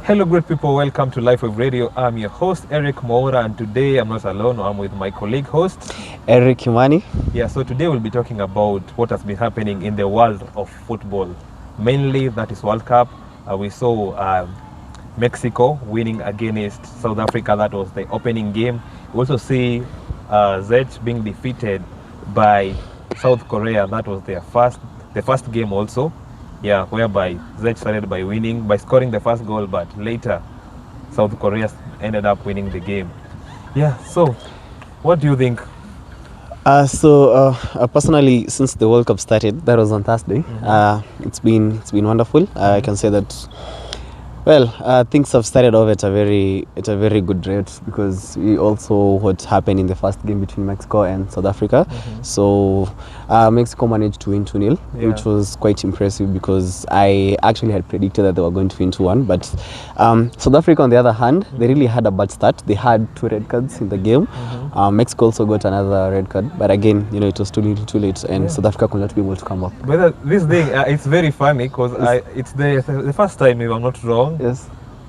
Hello, great people. Welcome to Life of Radio. I'm your host, Eric Moura, and today I'm not alone. I'm with my colleague host, Eric Imani. Yeah, so today we'll be talking about what has been happening in the world of football. Mainly, that is World Cup. We saw Mexico winning against South Africa. That was the opening game. We also see Zech being defeated by South Korea. That was the first game also. Yeah, whereby Zech started by scoring the first goal, but later South Korea ended up winning the game. Yeah, so what do you think? Personally, since the World Cup started, that was on Thursday. It's been wonderful. I can say that. Well, things have started off at a very good rate because we all saw what happened in the first game between Mexico and South Africa. So Mexico managed to win 2-0, which was quite impressive because I actually had predicted that they were going to win 2-1. But South Africa, on the other hand, they really had a bad start. They had 2 red cards in the game. Mexico also got another red card, but again, it was too little, too late, and South Africa could not be able to come back. But this thing, it's very funny because it's the first time, if I'm not wrong,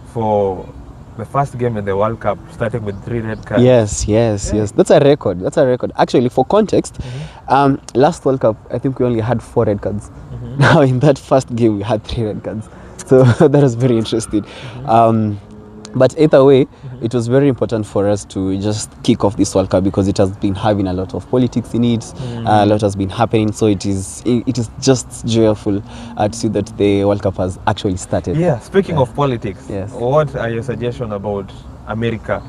for the first game in the World Cup, starting with 3 red cards. Yes. That's a record. Actually, for context, last World Cup, I think we only had 4 red cards. Now, in that first game, we had 3 red cards. So that was very interesting. But either way, it was very important for us to just kick off this World Cup because it has been having a lot of politics in it. A lot has been happening, so it is just joyful to see that the World Cup has actually started. Yeah, speaking of politics, Yes. What are your suggestions about America?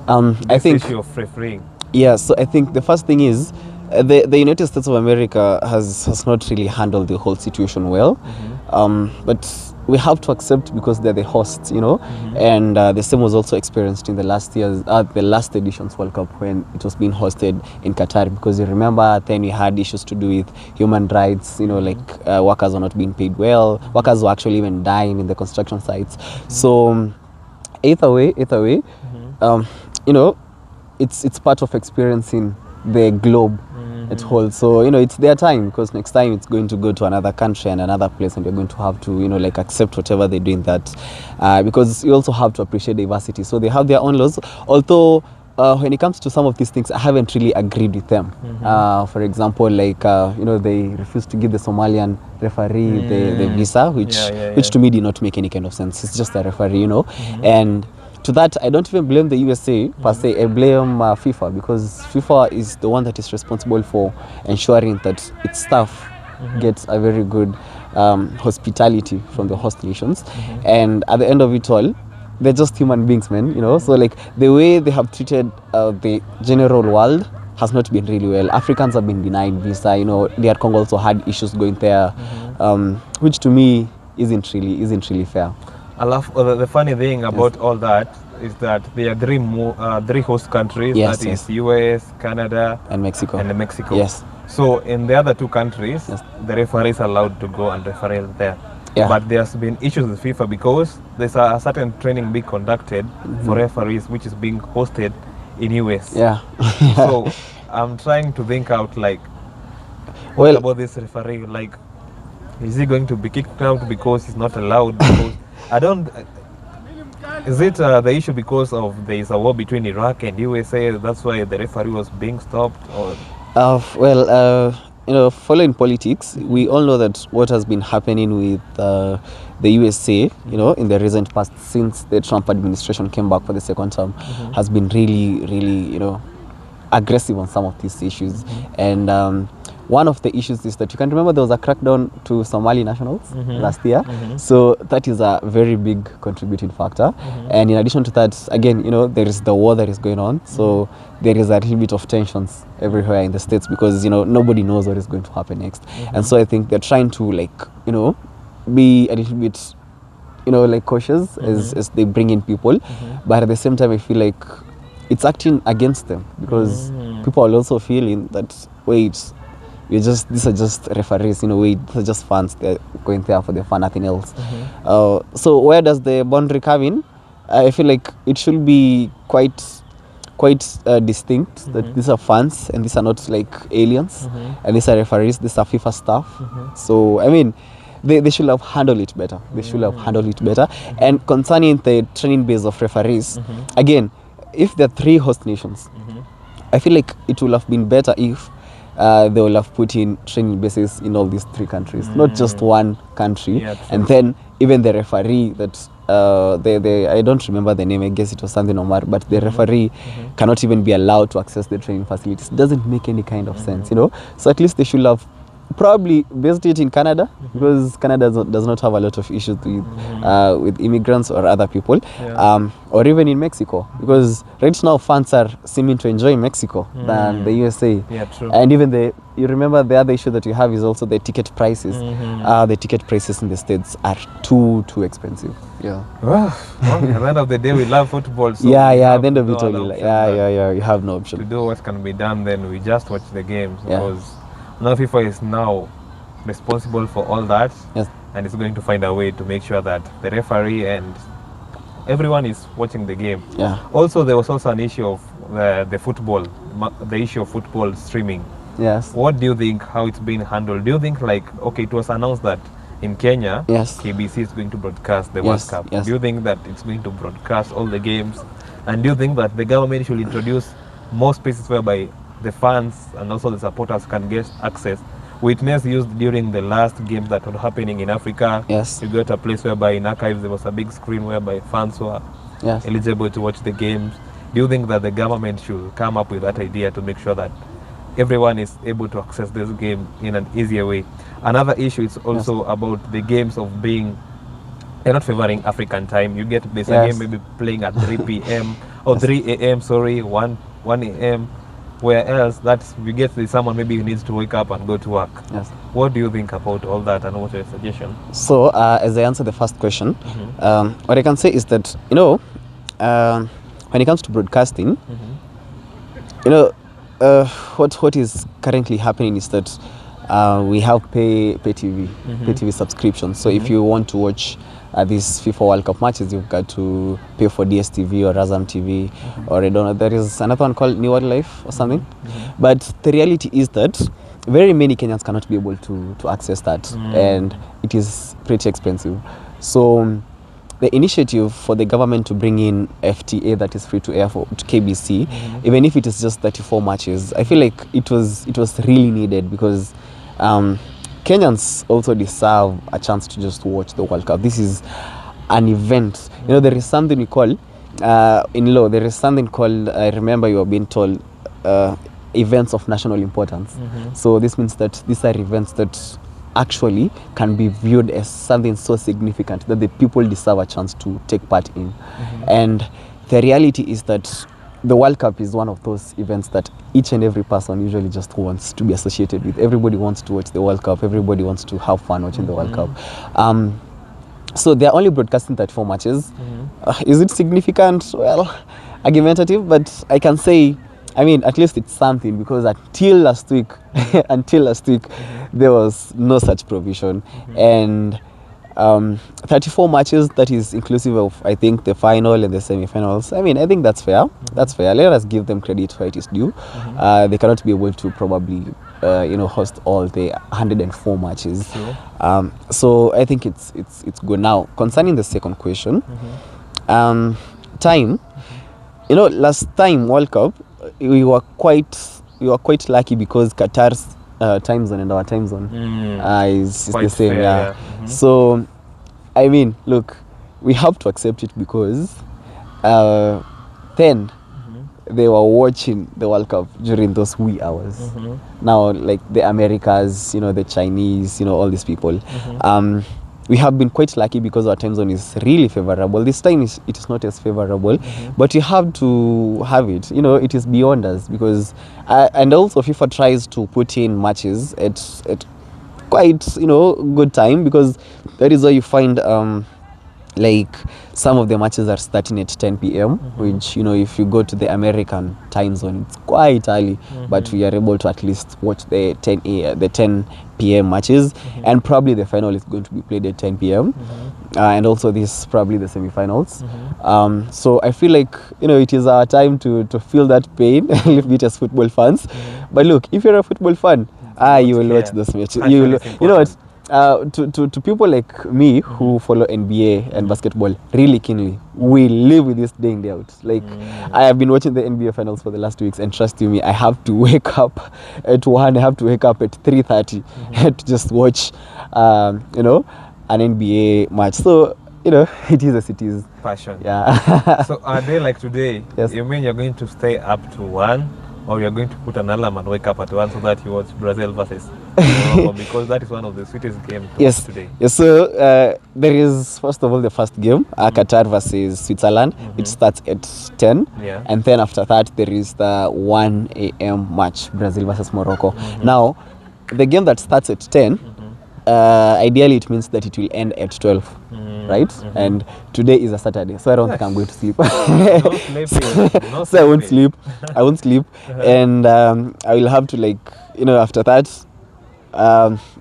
I think issue of refereeing. Yeah, so I think the first thing is the United States of America has not really handled the whole situation well. But we have to accept because they're the hosts, and the same was also experienced in the last edition's World Cup when it was being hosted in Qatar, because you remember then we had issues to do with human rights, like workers were not being paid well, workers were actually even dying in the construction sites. So either way, it's part of experiencing the globe at whole. So it's their time, because next time it's going to go to another country and another place, and you're going to have to accept whatever they do in that, because you also have to appreciate diversity. So they have their own laws, although when it comes to some of these things, I haven't really agreed with them. For example, like they refused to give the Somalian referee the visa, which to me did not make any kind of sense. It's just a referee, and to that, I don't even blame the USA per se. I blame FIFA, because FIFA is the one that is responsible for ensuring that its staff gets a very good hospitality from the host nations. And at the end of it all, they're just human beings, man. So like the way they have treated the general world has not been really well. Africans have been denied visa. DR Congo also had issues going there, which to me isn't really fair. The funny thing about all that is that there are 3 host countries, that is US, Canada, and Mexico. Yes. So in the other 2 countries, the referees are allowed to go and referee there. But there's been issues with FIFA because there's a certain training being conducted for referees, which is being hosted in US. So I'm trying to think out, like, what about this referee? Like, is he going to be kicked out because he's not allowed? Because is it the issue because of there is a war between Iraq and USA? That's why the referee was being stopped? Or following politics, we all know that what has been happening with the USA, in the recent past, since the Trump administration came back for the second term, has been really, aggressive on some of these issues. And one of the issues is that you can remember there was a crackdown to Somali nationals last year. So that is a very big contributing factor. And in addition to that, again, there is the war that is going on. So there is a little bit of tensions everywhere in the States, because, nobody knows what is going to happen next. And so I think they're trying to, be a little bit, cautious as they bring in people. But at the same time, I feel like it's acting against them, because people are also feeling that, wait, these are just referees, these are just fans. They're going there for the fun, nothing else. So where does the boundary come in? I feel like it should be quite distinct, that these are fans and these are not like aliens, and these are referees, these are FIFA staff. So I mean, they should have handled it better. They should have handled it better. And concerning the training base of referees, again, if there are 3 host nations, I feel like it would have been better if they will have put in training bases in all these 3 countries, not just one country. Yeah, and then even the referee that I don't remember the name, I guess it was something Omar, but the referee cannot even be allowed to access the training facilities. It doesn't make any kind of sense, you know. So at least they should have probably based it in Canada, because Canada does not have a lot of issues with immigrants or other people, or even in Mexico, because right now fans are seeming to enjoy Mexico than the USA. Yeah, true. And even you remember the other issue that you have is also the ticket prices. The ticket prices in the States are too expensive. Yeah. Well, at the end of the day, we love football. So At the end of it all, you have no option. To do what can be done, then we just watch the games, because now FIFA is now responsible for all that, and it's going to find a way to make sure that the referee and everyone is watching the game. Also, there was also an issue of the issue of football streaming. Yes. What do you think, how it's been handled? Do you think, like, okay, it was announced that in Kenya, KBC is going to broadcast the World Cup. Do you think that it's going to broadcast all the games? And do you think that the government should introduce more spaces whereby the fans and also the supporters can get access? Witness used during the last games that were happening in Africa. You got a place whereby in archives there was a big screen whereby fans were eligible to watch the games. Do you think that the government should come up with that idea to make sure that everyone is able to access this game in an easier way? Another issue is also about the games of being, they're not favoring African time. You get this game maybe playing at 3 p.m. or 3 a.m. 1 a.m. where else that you get someone maybe who needs to wake up and go to work. What do you think about all that, and what's your suggestion? So as I answer the first question, what I can say is that, you know, when it comes to broadcasting, you know, what is currently happening is that we have pay TV subscriptions. So if you want to watch these FIFA World Cup matches, you've got to pay for DSTV or Razam TV, or I don't know, there is another one called New World Life or something. But the reality is that very many Kenyans cannot be able to access that, and it is pretty expensive. So the initiative for the government to bring in FTA, that is free to air to KBC, even if it is just 34 matches, I feel like it was really needed, because Kenyans also deserve a chance to just watch the World Cup. This is an event. You know, there is something we call, in law, there is something called, I remember you were being told, events of national importance. So this means that these are events that actually can be viewed as something so significant that the people deserve a chance to take part in. And the reality is that the World Cup is one of those events that each and every person usually just wants to be associated with. Everybody wants to watch the World Cup. Everybody wants to have fun watching the World Cup. So they're only broadcasting 34 matches. Is it significant? Well, argumentative, but I can say, I mean, at least it's something, because until last week, there was no such provision. And 34 matches, that is inclusive of, I think, the final and the semi-finals. I mean, I think that's fair. That's fair. Let us give them credit where it is due. They cannot be able to probably, host all the 104 matches. So I think it's good. Now, concerning the second question, time. You know, last time World Cup, we were quite lucky, because Qatar's time zone and our time zone is the same. Fair, So, I mean, look, we have to accept it, because then they were watching the World Cup during those wee hours. Now, like the Americas, the Chinese, all these people. We have been quite lucky, because our time zone is really favorable. This time it is not as favorable, but you have to have it. It is beyond us, because and also FIFA tries to put in matches at quite good time, because that is why you find like some of the matches are starting at 10 p.m. which if you go to the American time zone, it's quite early, but we are able to at least watch the 10 p.m. matches, and probably the final is going to be played at 10 p.m. And also this probably the semi-finals. So I feel like it is our time to feel that pain a little bit as football fans. But look, if you're a football fan, you will watch those matches. You know what? To people like me who follow NBA and basketball really keenly, we live with this day in, day out. Like, I have been watching the NBA finals for the last 2 weeks, and trust you me, I have to wake up at 1, I have to wake up at 3:30 to just watch, you know, an NBA match. So, you know, it is as it is. Passion. Yeah. So a day like today, Yes. you mean you're going to stay up to 1, or you're going to put an alarm and wake up at 1 so that you watch Brazil versus Morocco, because that is one of the sweetest games Yes. today. Yes. So there is, first of all, the first game, Qatar versus Switzerland. It starts at 10. Yeah. And then after that, there is the 1 a.m. match, Brazil versus Morocco. Now, the game that starts at 10, ideally it means that it will end at 12. Right? And today is a Saturday, so I don't think I'm going to sleep. No sleeping. No So I won't sleeping. sleep. I won't sleep. And I will have to, like, you know, after that,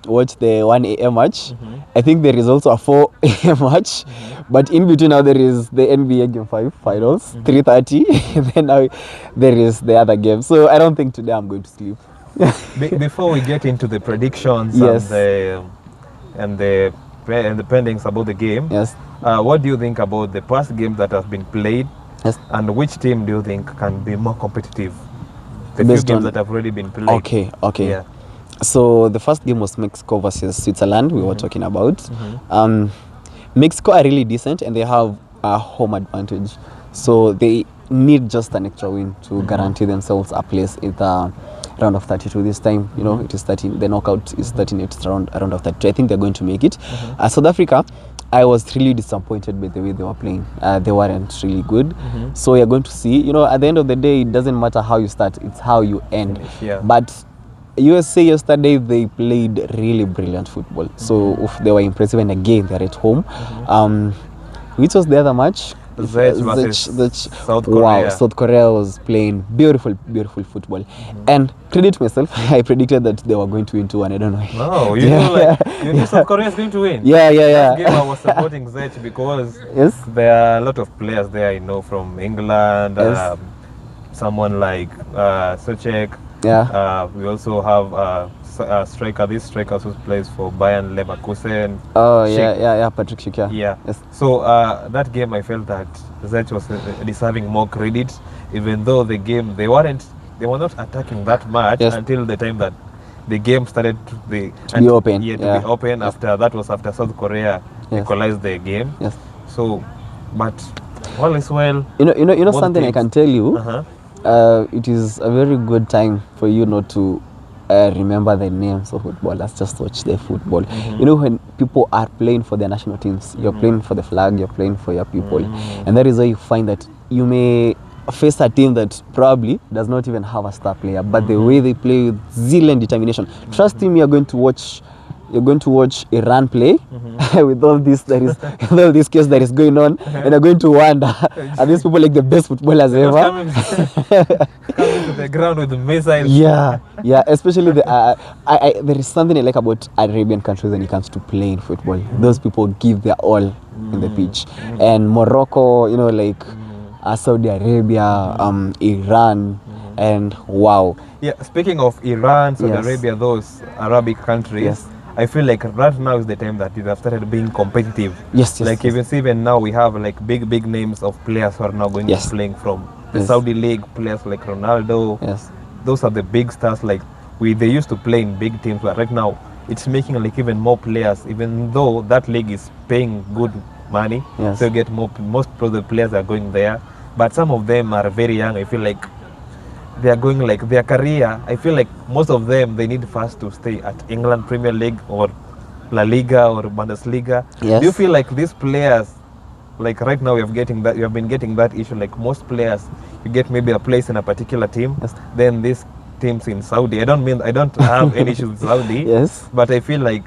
watch the 1 a.m. match. I think there is also a 4 a.m. match, but in between now there is the NBA Game 5 finals, 3:30. And then now there is the other game. So I don't think today I'm going to sleep. Before we get into the predictions Yes. and the pendings about the game, Yes. what do you think about the past games that have been played, Yes. and which team do you think can be more competitive? The Based few games on- that have already been played. Okay. Yeah. So the first game was Mexico versus Switzerland, we were talking about. Mexico are really decent and they have a home advantage. So they need just an extra win to guarantee themselves a place in the round of 32 this time. You know, it is 13, the knockout is 38th round of 32. I think they're going to make it. South Africa, I was really disappointed by the way they were playing. They weren't really good. So you're going to see, you know, at the end of the day, it doesn't matter how you start, it's how you end. Finish, yeah. But USA yesterday, they played really brilliant football. So they were impressive, and again, they're at home. Which was the other match? Zech versus South Wow, Korea. South Korea was playing beautiful football. And credit myself, I predicted that they were going to win 2-1. I don't know. No, you know, you knew South Korea is going to win. Yeah. That game I was supporting Zech because Yes. there are a lot of players there I know from England. Yes. Someone like Sochek. Yeah. We also have striker. This striker who plays for Bayern Leverkusen. Oh, Schick. yeah, Patrick Schick, yeah. Yeah. Yes. So that game, I felt that Zech was deserving more credit, even though the game they were not attacking that much Yes. until the time that the game started to be open. Yeah, to Yeah. be open. After that was after South Korea Yes. equalized the game. Yes. So, but all is well. You know Both something I teams. can tell you. Uh-huh. It is a very good time for you not to remember the names of footballers, just watch their football. You know, when people are playing for their national teams, you're playing for the flag, you're playing for your people. And that is why you find that you may face a team that probably does not even have a star player, but the way they play with zeal and determination, trust me, you're going to watch Iran play with all this with all this chaos that is going on, and you're going to wonder, are these people like the best footballers ever? Coming to the ground with the missiles. Yeah, especially there is something I like about Arabian countries when it comes to playing football. Those people give their all in the pitch. And Morocco, you know, like Saudi Arabia, Iran, and wow. Yeah, speaking of Iran, Saudi Yes. Arabia, those Arabic countries, Yes. I feel like right now is the time that they have started being competitive. Yes, Like even now we have like big names of players who are now going Yes. to playing from the Yes. Saudi league, players like Ronaldo. Yes. Those are the big stars. Like they used to play in big teams, but right now it's making like even more players. Even though that league is paying good money, Yes. so you get most of the players are going there. But some of them are very young. I feel like they are going like their career. I feel like most of them they need first to stay at England Premier League or La Liga or Bundesliga. Yes. Do you feel like these players, like right now, you have been getting that issue? Like most players, you get maybe a place in a particular team, Yes. then these teams in Saudi. I don't have any issues with Saudi. Yes. But I feel like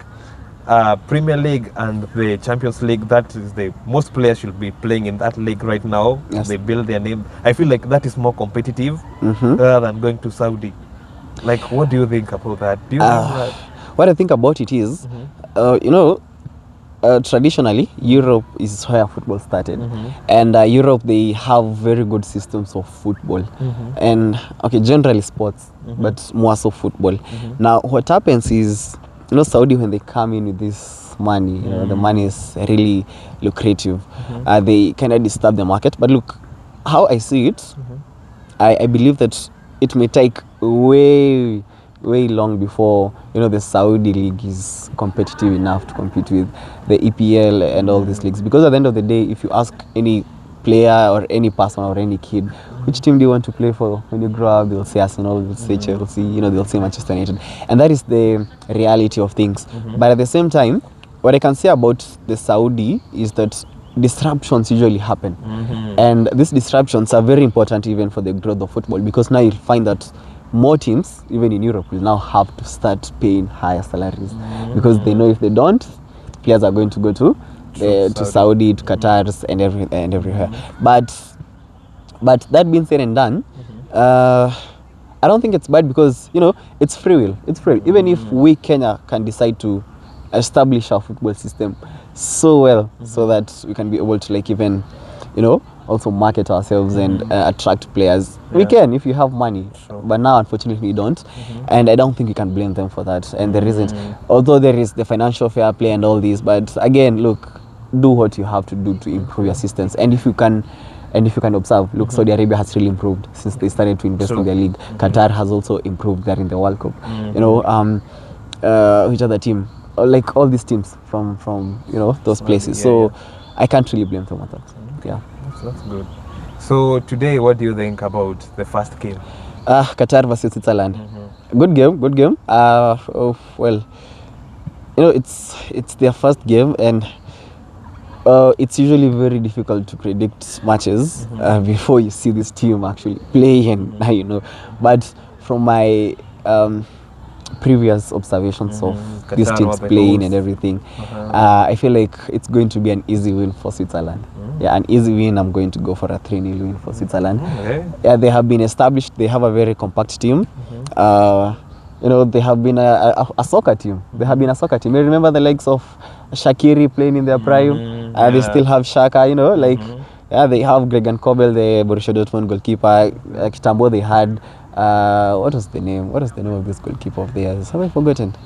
Premier League and the Champions League, that is the most players should be playing in that league right now. Yes. They build their name. I feel like that is more competitive rather than going to Saudi. Like, what do you think about that? Do you think that? What I think about it is, you know, traditionally Europe is where football started, and Europe, they have very good systems of football, and okay, generally sports, but more so football. Now what happens is, you know, Saudi, when they come in with this money, you know, the money is really lucrative. They kind of disturb the market. But look, how I see it, I believe that it may take way long before, you know, the Saudi league is competitive enough to compete with the EPL and all these leagues. Because at the end of the day, if you ask any player or any person or any kid, which team do you want to play for when you grow up, they'll say Arsenal, they'll say Chelsea, you know, they'll say Manchester United. And that is the reality of things. But at the same time, what I can say about the Saudi is that disruptions usually happen. And these disruptions are very important even for the growth of football, because now you'll find that more teams, even in Europe, will now have to start paying higher salaries because they know if they don't, players are going to go to Saudi, to Qatar, and everywhere. But that being said and done, I don't think it's bad, because, you know, it's free will. It's free will. Even if we, Kenya, can decide to establish our football system so well so that we can be able to, like, even, you know, also market ourselves and attract players. We can if you have money, but now unfortunately we don't, and I don't think you can blame them for that. And there isn't, although there is the financial fair play and all this, but again, look, do what you have to do to improve your systems. And if you can observe, look, Saudi Arabia has really improved since they started to invest in their league. Qatar has also improved there in the World Cup. You know, which other team? Like all these teams from you know, those places. So I can't really blame them on that. Yeah. That's good. So today, what do you think about the first game? Qatar versus Switzerland. Good game. Well, you know, it's their first game, and it's usually very difficult to predict matches before you see this team actually play, and you know. But from my previous observations of Qatar, these teams playing and everything, I feel like it's going to be an easy win for Switzerland. Yeah, an easy win. I'm going to go for a 3-0 win for Switzerland. Yeah, they have been established. They have a very compact team. You know, they have been a soccer team. They have been a soccer team. You remember the likes of Shaqiri playing in their prime. They still have Shaka. You know, like they have Gregan Kobel, the Borussia Dortmund goalkeeper. Kitambo, they had what was the name? What is the name of this goalkeeper of theirs? Have I forgotten?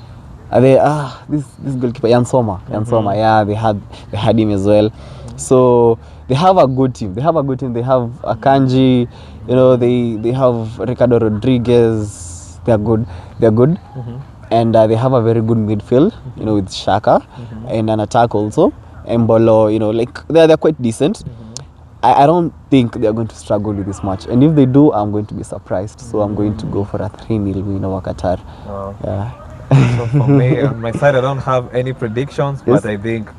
This goalkeeper Jan Sommer. Yeah, they had him as well. So they have a good team. They have Akanji, you know, they have Ricardo Rodriguez. They're good. And they have a very good midfield, you know, with Shaka, and an attack also. Mbolo, you know, like they're quite decent. I don't think they're going to struggle with this match. And if they do, I'm going to be surprised. So I'm going to go for a 3-0 win over Qatar. Yeah. So for me, on my side, I don't have any predictions, but I think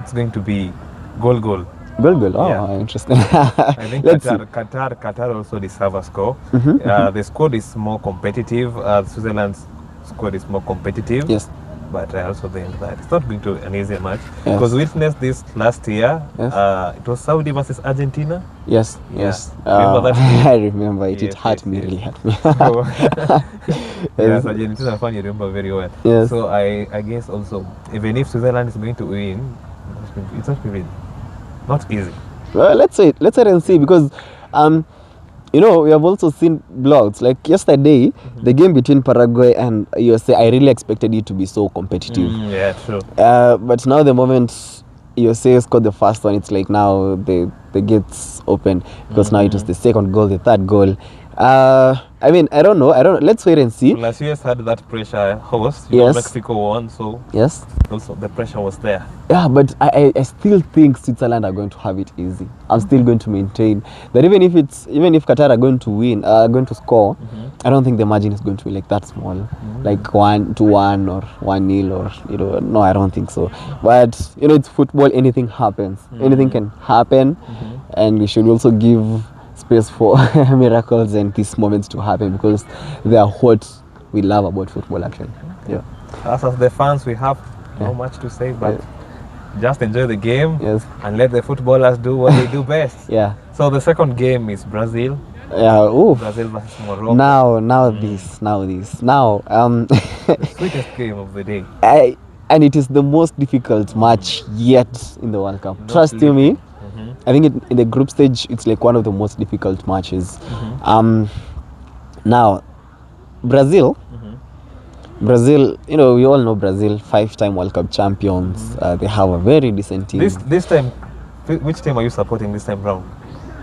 it's going to be goal. Goal. Oh, Yeah. interesting. I think Qatar also deserve a score. The squad is more competitive. Switzerland's squad is more competitive. Yes. But I also think that it's not going to be an easy match. Yes. Because we witnessed this last year. Yes. It was Saudi versus Argentina. Yes. Remember that game? I remember it. It hurt me, really hurt me. So, yes, Argentina fan, you remember very well. Yes. So I guess also, even if Switzerland is going to win, it's not really not easy. Well, let's wait and see, because you know, we have also seen blowouts. Like yesterday, the game between Paraguay and USA, I really expected it to be so competitive. Yeah, true. But now the moment USA scored the first one, it's like now the gates open, because now it was the second goal, the third goal. I mean, I don't know. Let's wait and see. Plus, US had that pressure host. Yes. Mexico won, so yes. Also the pressure was there. Yeah, but I still think Switzerland are going to have it easy. I'm still going to maintain that even if Qatar are going to win, going to score, I don't think the margin is going to be like that small, like 1-1 or 1-0 or, you know. No, I don't think so. But you know, it's football. Anything happens. Anything can happen, and we should also give space for miracles and these moments to happen, because they are what we love about football, actually. Yeah. As the fans, we have not much to say, but just enjoy the game and let the footballers do what they do best. Yeah. So the second game is Brazil. Yeah. Oof. Brazil versus Morocco. Now this. The sweetest game of the day. And it is the most difficult match yet in the World Cup. Not Trust you living. me. I think in the group stage, it's like one of the most difficult matches. Now, Brazil, Brazil, we all know Brazil, 5-time World Cup champions. They have a very decent team. This time, which team are you supporting this time round?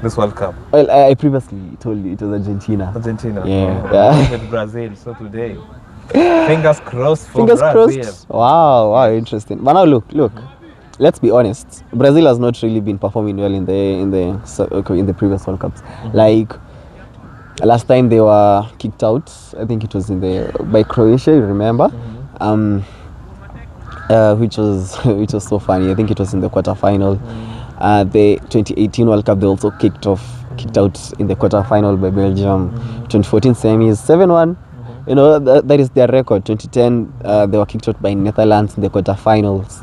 This World Cup? Well, I previously told you it was Argentina. Argentina. Yeah. Oh, with Brazil. So today, fingers crossed for Fingers Brazil. crossed. Wow, interesting. But now look. Let's be honest. Brazil has not really been performing well in the previous World Cups. Like last time they were kicked out. I think it was by Croatia. You remember? Which was so funny. I think it was in the quarterfinal. The 2018 World Cup they also kicked out in the quarterfinal by Belgium. 2014 semis 7-1. That is their record. 2010 they were kicked out by Netherlands in the quarterfinals.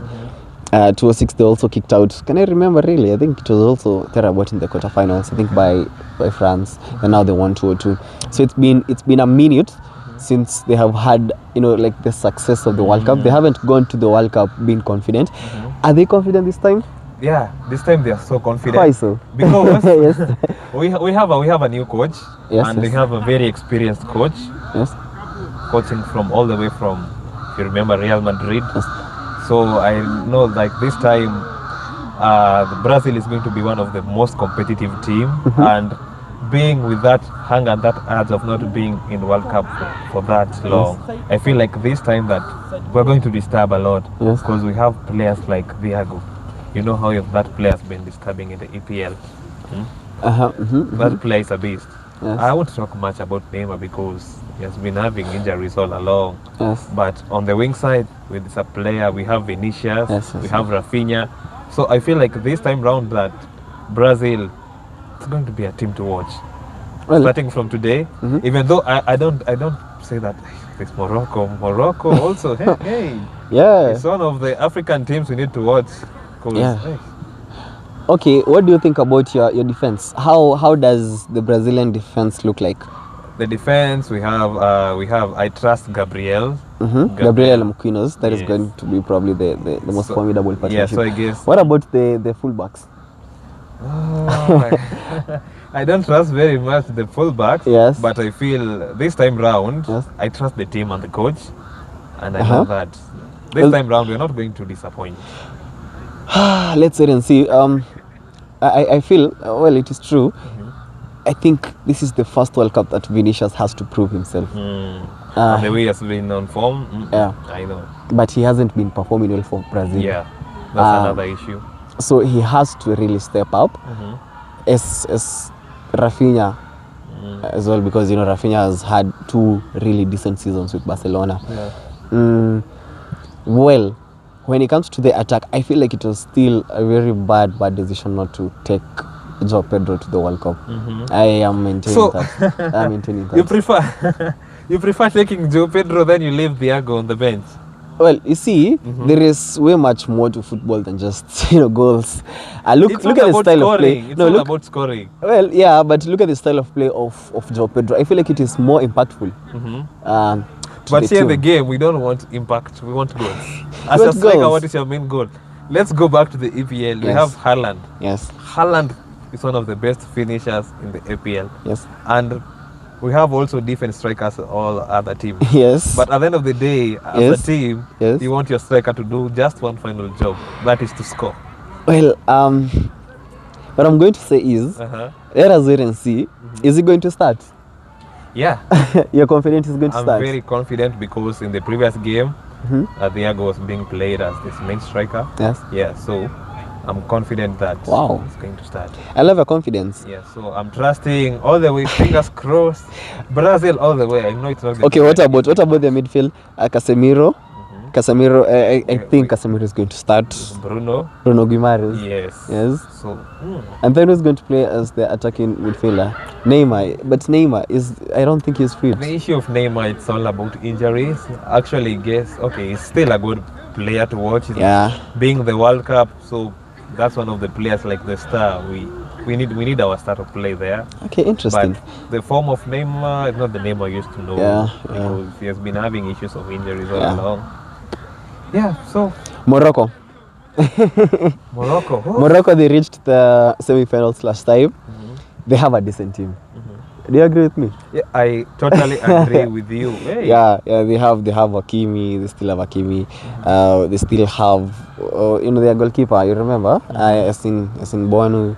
2006 they also kicked out. Can I remember really? I think it was also terrible in the quarterfinals. I think by France. And now they won 2-2. So it's been a minute since they have had like the success of the World Cup. They haven't gone to the World Cup being confident. Are they confident this time? Yeah, this time they are so confident. Why so? Because yes. we have a new coach, and we have a very experienced coach. Yes. Coaching from all the way from, if you remember, Real Madrid. Yes. So I know like this time Brazil is going to be one of the most competitive team, and being with that hunger and that urge of not being in World Cup for that long, I feel like this time that we're going to disturb a lot, because we have players like Thiago. You know how that player has been disturbing in the EPL. That player is a beast. Yes. I won't talk much about Neymar because he has been having injuries all along. Yes. But on the wing side, with this player, we have Vinicius, we have Rafinha. So I feel like this time round that Brazil, it's going to be a team to watch. Well, starting from today, even though I don't say that it's Morocco also. hey, yeah, it's one of the African teams we need to watch. Okay, what do you think about your defense? How does the Brazilian defense look like? The defense, we have I trust Gabriel. Gabriel Mquinos. That is going to be probably the most formidable partnership. Yeah, so I guess. What about the fullbacks? I don't trust very much the fullbacks. Yes. But I feel this time round, I trust the team and the coach, and I know that this time round we're not going to disappoint. Let's wait and see. I feel it is true. I think this is the first World Cup that Vinicius has to prove himself. And the way he has been on form, I know. But he hasn't been performing well for Brazil. Yeah, that's another issue. So he has to really step up. As Rafinha as well, because Rafinha has had 2 really decent seasons with Barcelona. Well, when it comes to the attack, I feel like it was still a very bad decision not to take João Pedro to the World Cup. I am maintaining that. I'm maintaining that. You prefer taking João Pedro than you leave Thiago on the bench? Well, you see, there is way much more to football than just goals. Look at the style of play. It's all about scoring. Well, yeah, but look at the style of play of João Pedro. I feel like it is more impactful. But here in the game, we don't want impact. We want goals. As a striker, what is your main goal? Let's go back to the EPL. We have Haaland. Yes. Haaland is one of the best finishers in the EPL. Yes. And we have also defense strikers all other teams. Yes. But at the end of the day, as a team, you want your striker to do just one final job. That is to score. Well, what I'm going to say is, let us wait and see. Is he going to start? Yeah. You're confident he's going to start? I'm very confident because in the previous game, Thiago was being played as this main striker. Yes. Yeah, so I'm confident that he's going to start. I love your confidence. Yeah, so I'm trusting all the way, fingers crossed. Brazil all the way. I know it's not. Okay, what about the midfield? Casemiro. Casemiro, I think Casemiro is going to start. Bruno Guimaraes. Yes. So, and then who's going to play as the attacking midfielder? Neymar. But Neymar I don't think he's fit. The issue of Neymar, it's all about injuries. Actually, he's still a good player to watch. Being the World Cup, so that's one of the players like the star. We need our star to play there. Okay, interesting. But the form of Neymar is not the Neymar used to know. Because he has been having issues of injuries all along. Yeah, so Morocco, they reached the semi-finals last time. They have a decent team. Do you agree with me? Yeah, I totally agree with you. Hey. Yeah, they have Hakimi. They still have Hakimi. They still have their goalkeeper. You remember? Yasin Bono.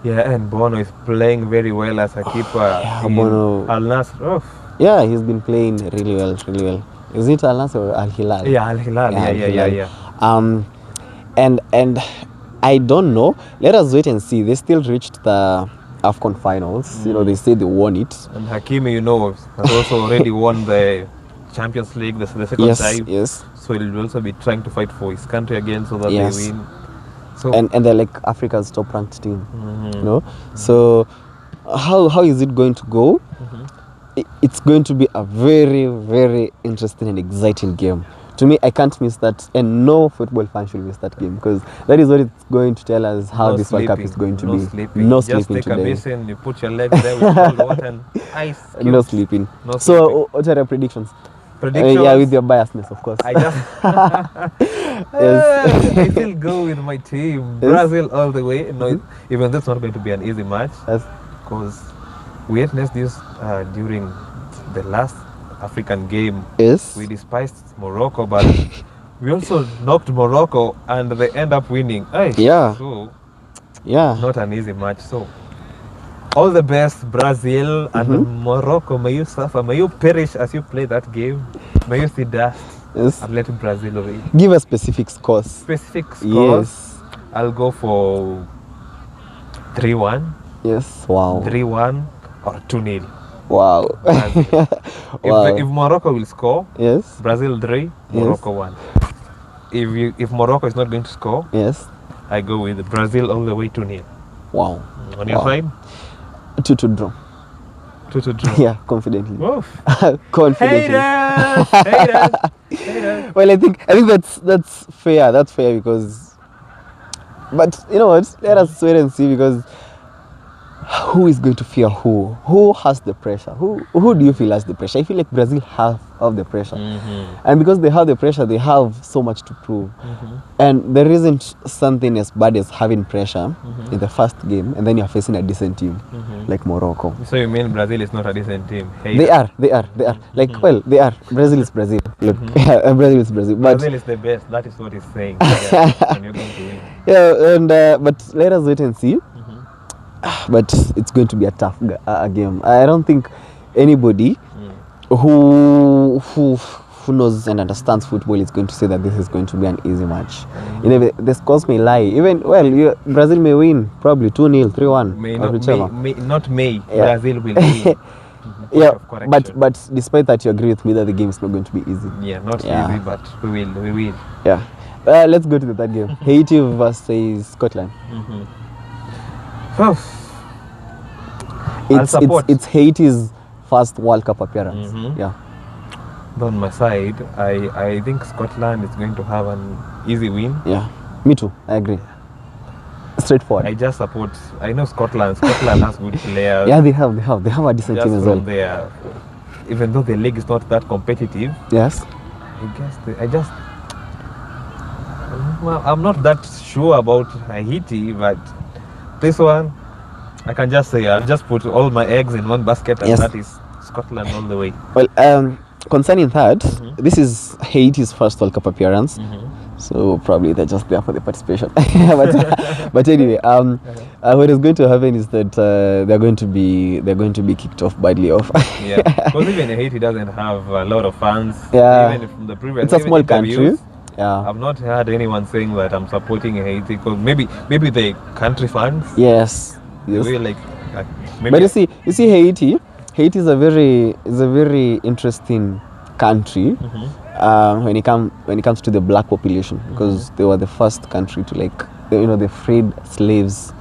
Yeah, and Bono is playing very well as a keeper Yeah, in Bono. Al Nassr. Oh. Yeah, he's been playing really well, really well. Is it Al Nassr or Al Hilal? Yeah, Al Hilal. Yeah, Yeah, Al yeah, Hilal. yeah. And I don't know. Let us wait and see. They still reached the AFCON finals. You know, they say they won it. And Hakimi, has also already won the Champions League the second time. Yes. So he will also be trying to fight for his country again so that they win. So and they're like Africa's top ranked team. You know? So how is it going to go? It's going to be a very, very interesting and exciting game. To me, I can't miss that, and no football fan should miss that game, because that is what it's going to tell us how this World Cup is going to be. Sleeping. No Just sleeping take today. a basin, you put your legs there with cold water and ice cubes. No sleeping. No sleeping. So, what are your predictions? Predictions? Yeah, with your biasness, of course. I just Yes. I still go with my team. Yes. Brazil all the way. No, even that's not going to be an easy match. Yes. Because we witnessed this during the last African game. Yes. We despised Morocco, but we also knocked Morocco and they end up winning. Ay, Yeah. So, Yeah. not an easy match. So, all the best, Brazil and Morocco. May you suffer. May you perish as you play that game. May you see dust. Yes. And let Brazil win. Give us specific scores. Specific scores. Yes. I'll go for 3-1. Yes. Wow. 3-1 or 2-0. Wow. Brazil. Wow. If Morocco will score, Yes. Brazil 3, Morocco 1. If Morocco is not going to score, Yes. I go with Brazil all the way 2-0. Wow. On your side? 2-2 draw. 2-2 draw. Yeah, confidently. Oof. Confidently. Haters. Well, I think that's fair. That's fair because, but you know what? Let us wait and see, because who is going to fear who? Who has the pressure? Who do you feel has the pressure? I feel like Brazil have the pressure, and because they have the pressure, they have so much to prove. And there isn't something as bad as having pressure in the first game, and then you're facing a decent team like Morocco. So you mean Brazil is not a decent team? They are. Like, well, they are. Brazil is Brazil. Look, Brazil is Brazil. But Brazil is the best. That is what he's saying. Yeah, and you're going to win. yeah, and but let us wait and see. But it's going to be a tough game. I don't think anybody who knows and understands football is going to say that this is going to be an easy match. You know, the scores may lie. Even Brazil may win probably 2-0, 3-1. Brazil will win. Yeah, but despite that, you agree with me that the game is not going to be easy. Yeah, not easy, but we will. Yeah. Let's go to the third game. Haiti versus Scotland. It's Haiti's first World Cup appearance. Yeah. On my side, I think Scotland is going to have an easy win. Yeah. Me too. I agree. Straightforward. I just support. I know Scotland. Scotland has good players. Yeah, they have a decent team as well. There, even though the league is not that competitive. Yes. I'm not that sure about Haiti, but this one, I can just say I'll just put all my eggs in one basket, and that is Scotland all the way. Well, concerning that, this is Haiti's first World Cup appearance, so probably they're just there for the participation. but anyway, what is going to happen is that they're going to be kicked off badly off. Yeah, because even Haiti doesn't have a lot of fans. Yeah, even from the previous, it's a small country. Yeah, I've not heard anyone saying that I'm supporting Haiti, because maybe the country fans. Yes. Maybe but you see Haiti is a very interesting country when it comes to the black population, because they were the first country to they freed slaves.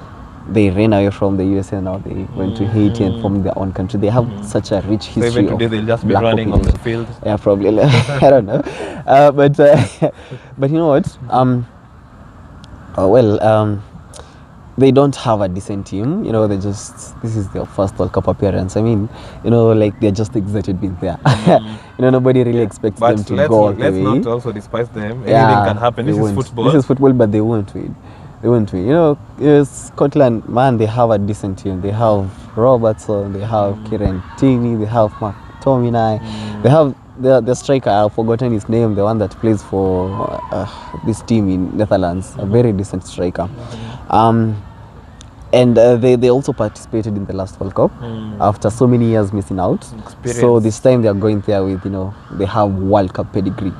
They ran away from the USA, and now they went to Haiti and formed their own country. They have such a rich history. So even today they'll just be running on the field. Yeah, probably. I don't know, but you know what? They don't have a decent team. You know, this is their first World Cup appearance. I mean, you know, like they're just excited being there. You know, nobody really expects them to go all the way. Let's not also despise them. Anything can happen. This is football. This is football, but they won't win. They won't win. You know, Scotland, man, they have a decent team. They have Robertson, they have Kieran Tierney, they have McTominay, they have the striker. I've forgotten his name. The one that plays for this team in Netherlands, a very decent striker. And they also participated in the last World Cup after so many years missing out. Experience. So this time they are going there with, you know, they have World Cup pedigree,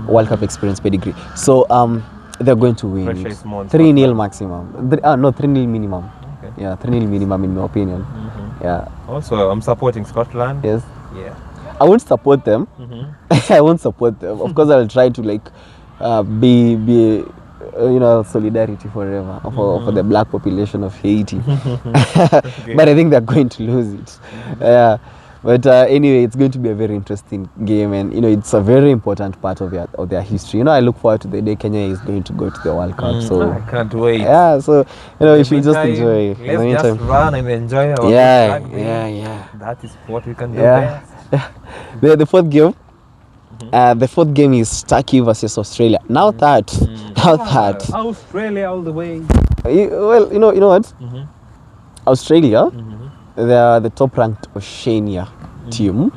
World Cup experience pedigree. So they're going to win Pressure is more on 3-0 Scotland. maximum. No, 3-0 minimum. Okay. Yeah, 3-0 minimum in my opinion. Yeah. Also, I'm supporting Scotland. Yes. Yeah. I won't support them. I won't support them. Of course, I'll try to like be you know, solidarity forever for the black population of Haiti. But I think they're going to lose it. Yeah. But anyway, it's going to be a very interesting game, and you know, it's a very important part of their history. You know, I look forward to the day Kenya is going to go to the World Cup. So I can't wait. yeah, so you know, In we the should just meantime, enjoy. In the Let's meantime, just run and enjoy our yeah, rugby. yeah. That is what we can do Yeah. best. The fourth game. The fourth game is Turkey versus Australia. Now that Australia all the way. well, you know what? Australia, they are the top-ranked Oceania team.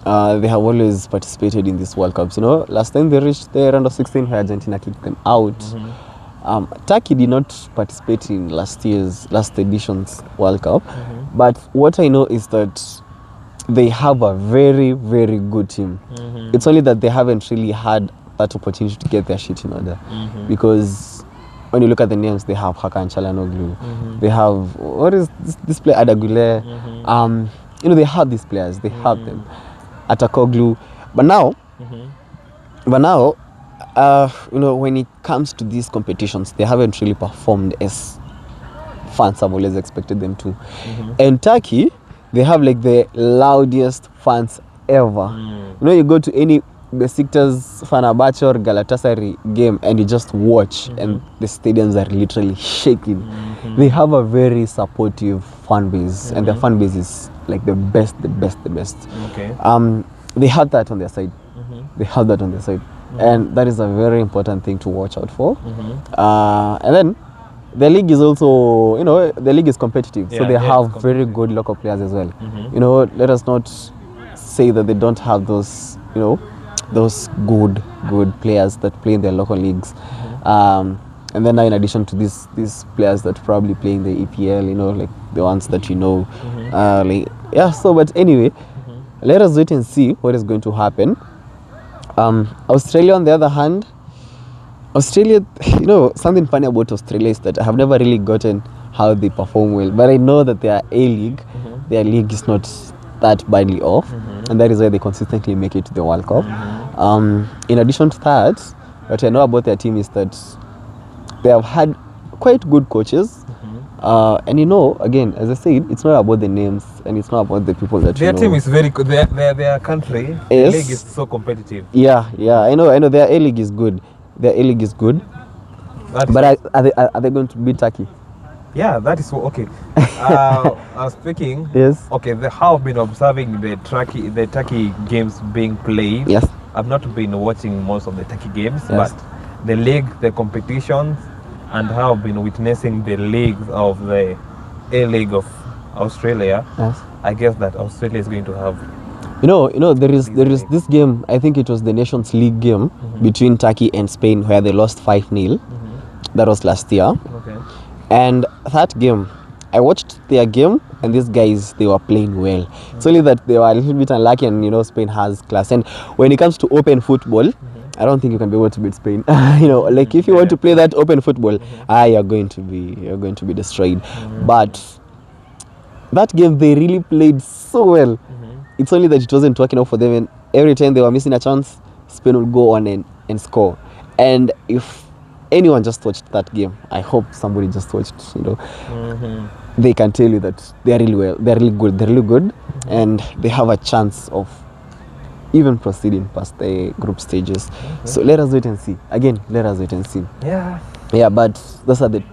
They have always participated in these World Cups. You know, last time they reached the round of 16 where Argentina kicked them out. Turkey did not participate in last edition's World Cup. But what I know is that they have a very, very good team. It's only that they haven't really had that opportunity to get their shit in order. Because when you look at the names, they have Hakan Çalhanoğlu, they have, what is this player, Adagule. You know, they have these players, they have them. Atakoglu. But now, you know, when it comes to these competitions, they haven't really performed as fans have always expected them to. And Turkey, they have like the loudest fans ever. You know, you go to any Besiktas, Fenerbahce or Galatasaray game and you just watch and the stadiums are literally shaking. They have a very supportive fan base and their fan base is like the best. Okay. They have that on their side. They have that on their side. And that is a very important thing to watch out for. And then the league is also, you know, the league is competitive. So they have very good local players as well. You know, let us not say that they don't have those, you know, those good players that play in their local leagues. And then now in addition to these players that probably play in the EPL, you know, like the ones that you know. But anyway, let us wait and see what is going to happen. Australia, on the other hand, Australia, you know, something funny about Australia is that I have never really gotten how they perform well, but I know that their A-League, their league is not that badly off, and that is why they consistently make it to the World Cup. In addition to that, what I know about their team is that they have had quite good coaches, and you know, again, as I said, it's not about the names and it's not about the people that their you know. Their team is very good. Their country, the league is so competitive. Yeah, I know. Their A-League is good. But are they going to beat Turkey? Yeah, that is okay. Speaking. Yes. Okay, how I've been observing the Turkey games being played. Yes. I've not been watching most of the Turkey games, Yes. but the league, the competitions, and how I've been witnessing the leagues of the A-League of Australia. Yes. I guess that Australia is going to have. You know, there is this game. I think it was the Nations League game between Turkey and Spain where they lost 5-0. That was last year. Okay. And that game, I watched their game, and these guys, they were playing well. It's only that they were a little bit unlucky, and you know, Spain has class. And when it comes to open football, I don't think you can be able to beat Spain. You know, like if you want to play that open football, you're going to be destroyed. But that game, they really played so well. It's only that it wasn't working out for them, and every time they were missing a chance, Spain would go on and score. And if anyone just watched that game, I hope somebody just watched, you know, they can tell you that they are really good, and they have a chance of even proceeding past the group stages. So let us wait and see. Yeah, but those are the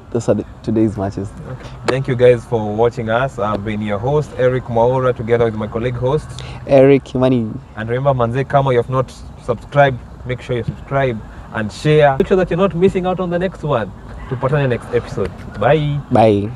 today's matches. Okay. Thank you guys for watching us. I've been your host, Eric Maura, together with my colleague host, Eric Himani. And remember, Manze, Kama, you have not subscribed, make sure you subscribe and share. Make sure that you're not missing out on the next one. Tupatane next episode. Bye. Bye.